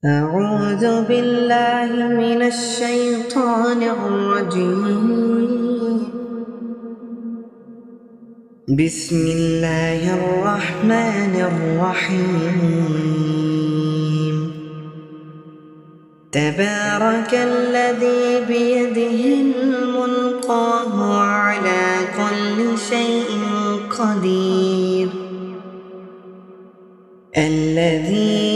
أعوذ بالله من الشيطان الرجيم. بسم الله الرحمن الرحيم. تبارك الذي بيده الملك وهو على كل شيء قدير. الذي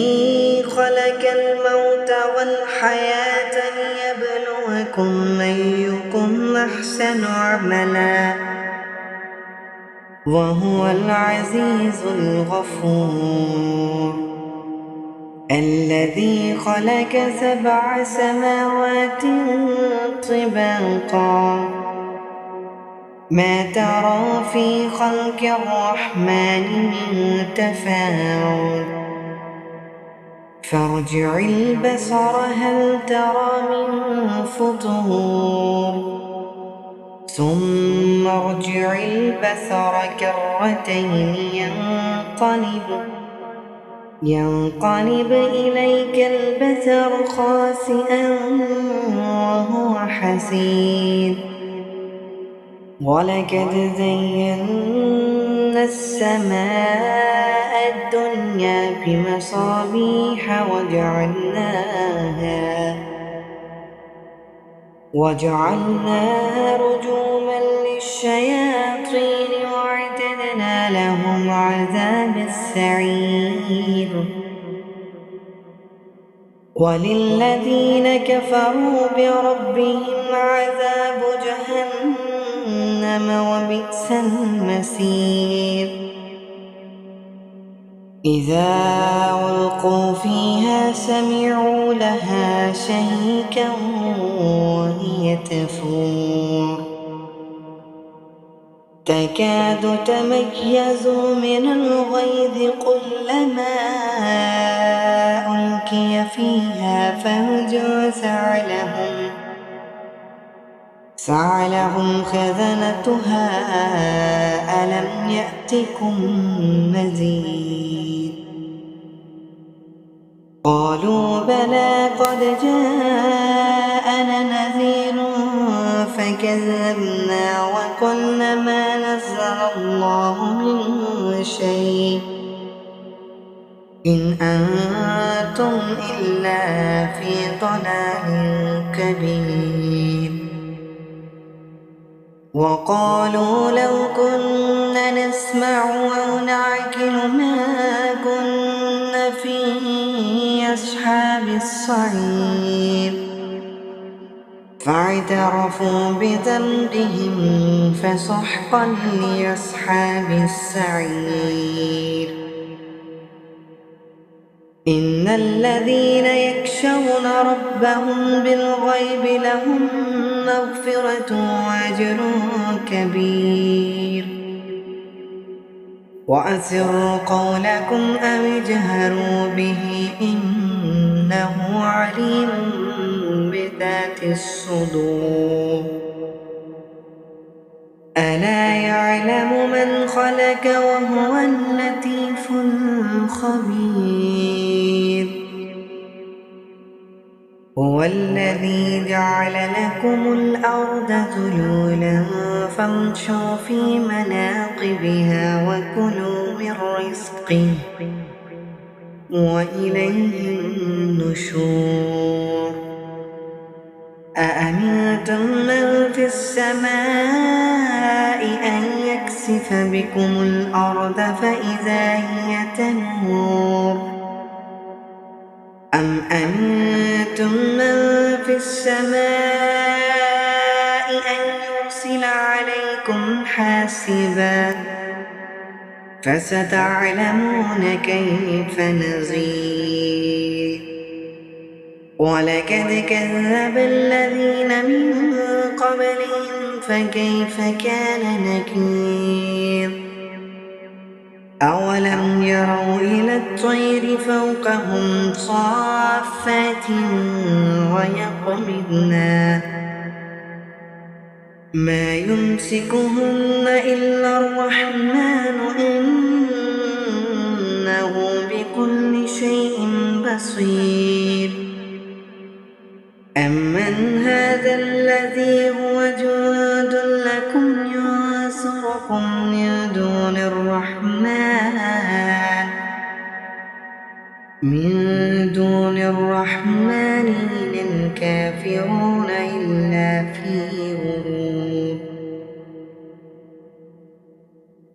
خلق الموت والحياة ليبلوكم أيكم أحسن عملا وهو العزيز الغفور. الذي خلق 7 سماوات طباقا ما ترى في خلق الرحمن من تفاوت فارجع البصر هل ترى من فطور ثم ارجع البصر كرتين ينقلب إليك البصر خاسئا وهو حسير. ولقد زينا السماء الدنيا بمصابيح وجعلناها رجوما للشياطين وأعتدنا لهم عذاب السعير. وللذين كفروا بربهم عذاب جهنم وبئس المصير. إذا ألقوا فيها سمعوا لها شهيقا وهي تفور تكاد تميز من الغيظ كلما ألقي فيها فوج سألهم خزنتها ألم يأتكم نذير. قالوا بلى قد جاءنا نذير فكذبنا وقلنا ما نزل الله من شيء إن أنتم إلا في ضلال كبير. وقالوا لو كنا نسمع أو نعقل ما كنا في أصحاب السعير فاعترفوا بذنبهم فسحقا لأصحاب السعير. إن الذين يخشون ربهم بالغيب لهم مغفرة وأجر كبير. وأسروا قولكم أو اجهروا به إنه عليم بذات الصدور. ألا يعلم من خلق وهو اللطيف الخبير. هو الذي جعل لكم الأرض ذلولا فامشوا في مناقبها وكلوا من رزقه وإليه النشور. أأمنتم من في السماء أن يكسف بكم الأرض فإذا هي تمور أم أمنتم من في السماء أن يرسل عليكم حاسبا فستعلمون كيف نذير. ولقد كذب الذين من قبلهم فكيف كان نكير. أولم يروا إلى الطير فوقهم صافات ويقبضن ما يمسكهن إلا الرحمن إنه بكل شيء بصير. بصير أمن هذا الذي هو جند لكم ينصركم من دون الرحمن إن الكافرون إلا في غرور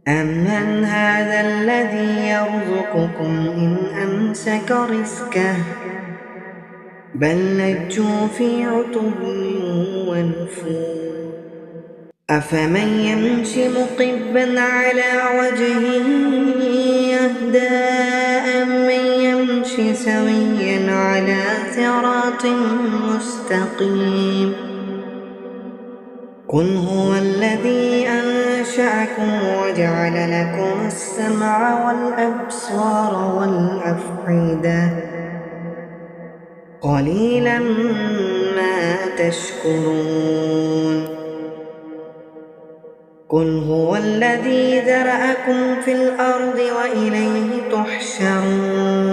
أمن هذا الذي يرزقكم إن أمسك رزقه بل لجوا في عتب ونفور أفمن يمشي مقبا على وجهه يهدى أمن يمشي سويا على صراط مستقيم قل هو الذي أنشأكم وجعل لكم السمع والأبصار والأفئدة قليلا ما تشكرون قل هو الذي ذرأكم في الأرض وإليه تحشرون